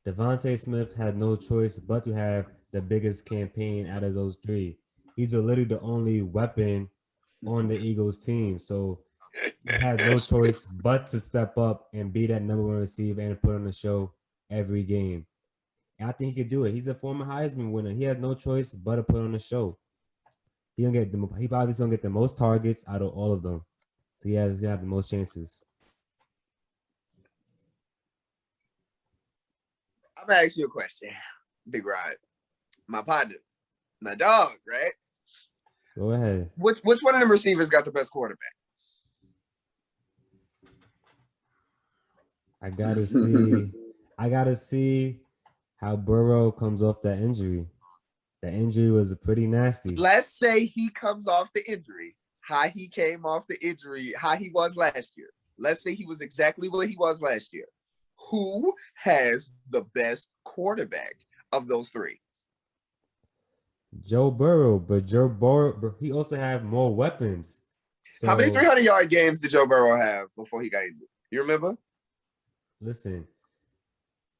Devonta Smith had no choice but to have the biggest campaign out of those three. He's literally the only weapon on the Eagles team. So he has no choice but to step up and be that number one receiver and put on the show every game. And I think he could do it. He's a former Heisman winner. He has no choice but to put on the show. He probably gonna get the most targets out of all of them. So he's gonna have the most chances. I'm gonna ask you a question, Big Rod. My partner, my dog, right? Go ahead. Which one of them receivers got the best quarterback? I gotta see how Burrow comes off that injury. The injury was pretty nasty. Let's say he comes off the injury, how he came off the injury, how he was last year. Let's say he was exactly what he was last year. Who has the best quarterback of those three? Joe Burrow, but Joe Burrow, he also had more weapons. So, how many 300-yard games did Joe Burrow have before he got injured? You remember? Listen,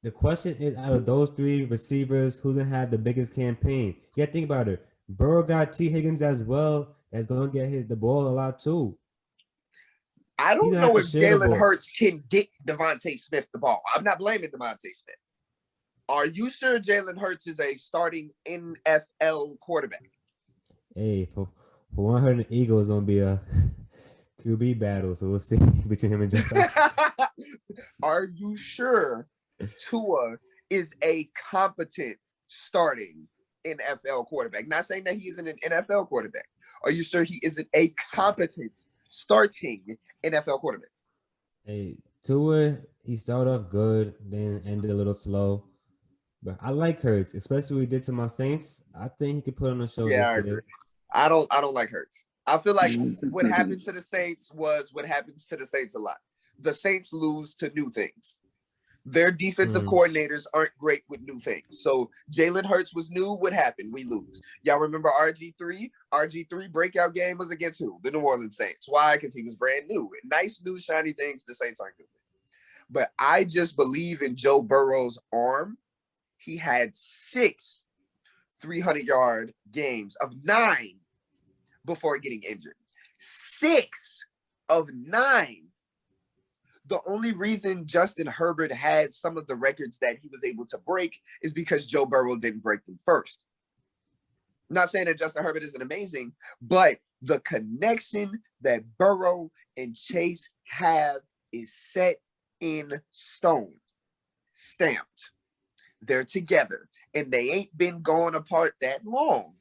the question is, out of those three receivers, who's gonna have the biggest campaign? You gotta think about it. Burrow got T. Higgins as well. That's gonna get the ball a lot too. I don't know if Jalen Hurts can get Devonta Smith the ball. I'm not blaming Devonta Smith. Are you sure Jalen Hurts is a starting NFL quarterback? Hey, for 100 Eagles, gonna be a QB battle, so we'll see between him and Joe. Are you sure Tua is a competent starting NFL quarterback? Not saying that he isn't an NFL quarterback. Are you sure he isn't a competent starting NFL quarterback? Hey, Tua, he started off good, then ended a little slow. But I like Hurts, especially what he did to my Saints. I think he could put on a show. Yeah, I agree. I don't like Hurts. I feel like what happened to the Saints was what happens to the Saints a lot. The Saints lose to new things. Their defensive coordinators aren't great with new things. So Jalen Hurts was new. What happened? We lose. Y'all remember RG3? RG3 breakout game was against who? The New Orleans Saints. Why? Because he was brand new. Nice, new, shiny things the Saints aren't good with. But I just believe in Joe Burrow's arm. He had 6 300-yard games of 9 before getting injured. 6 of 9. The only reason Justin Herbert had some of the records that he was able to break is because Joe Burrow didn't break them first. I'm not saying that Justin Herbert isn't amazing, but the connection that Burrow and Chase have is set in stone, stamped. They're together, and they ain't been going apart that long.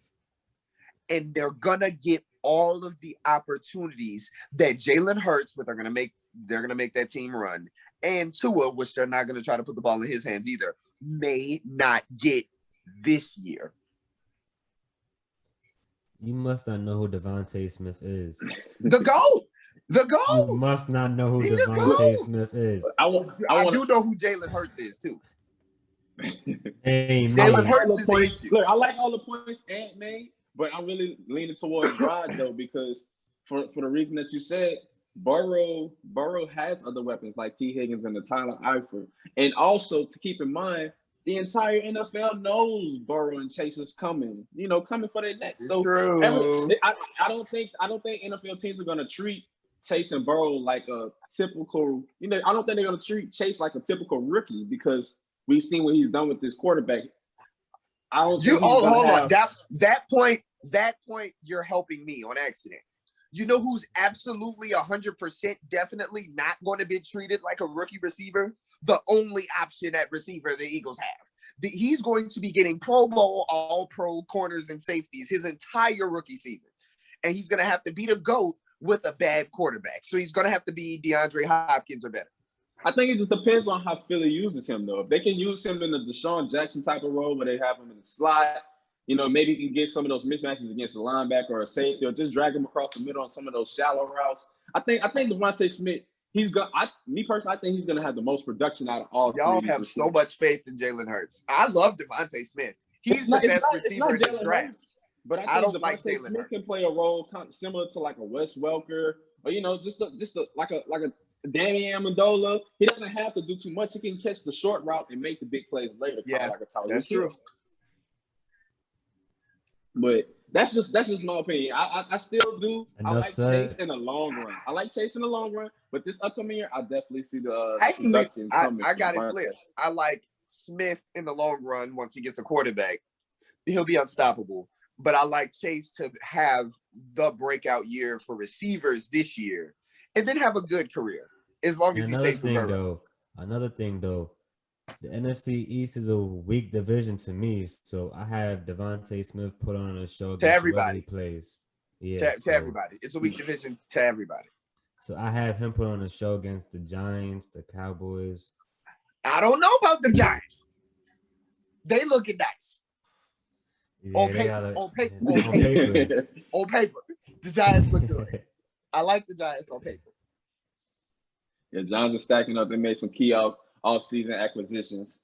And they're going to get all of the opportunities that Jalen Hurts, they're going to make that team run, and Tua, which they're not going to try to put the ball in his hands either, may not get this year. You must not know who Devonta Smith is. The GOAT. The GOAT. You must not know who Devonta Smith is. I do know who Jalen Hurts is, too. Hey, Jalen Hurts is look, I like all the points Ant made, but I'm really leaning towards Rod, though, because for the reason that you said, Burrow has other weapons like T. Higgins and the Tyler Eifert. And also, to keep in mind, the entire NFL knows Burrow and Chase is coming for their next. So true. I don't think NFL teams are going to treat Chase and Burrow like a typical, I don't think they're going to treat Chase like a typical rookie because we've seen what he's done with this quarterback. I don't. Hold on. That point, you're helping me on accident. You know who's absolutely 100% definitely not going to be treated like a rookie receiver? The only option at receiver the Eagles have. He's going to be getting Pro Bowl, All-Pro corners and safeties his entire rookie season, and he's going to have to beat a GOAT with a bad quarterback. So he's going to have to be DeAndre Hopkins or better. I think it just depends on how Philly uses him, though. If they can use him in the Deshaun Jackson type of role where they have him in the slot, maybe he can get some of those mismatches against a linebacker or a safety or just drag him across the middle on some of those shallow routes. I think Devonta Smith, I think he's going to have the most production out of all. Y'all have so much faith in Jalen Hurts. I love Devonta Smith. He's the best receiver in the draft. But I think Devonta Smith can play a role kind of similar to like a Wes Welker or, just like a Danny Amendola, he doesn't have to do too much. He can catch the short route and make the big plays later. Yeah, like a that's true. But that's just my opinion. I still do. I like Chase in the long run. But this upcoming year, I definitely see the production coming. I got it flipped. I like Smith in the long run. Once he gets a quarterback, he'll be unstoppable. But I like Chase to have the breakout year for receivers this year, and then have a good career as long as he stays with Burrow. Another thing though, the NFC East is a weak division to me, so I have Devonta Smith put on a show to everybody. He plays. Yeah, to everybody. It's a weak division to everybody. So I have him put on a show against the Giants, the Cowboys. I don't know about the Giants. They looking nice. Yeah, on paper. The Giants look good. I like the Giants on paper. Yeah, Giants are stacking up. They made some key off-season acquisitions.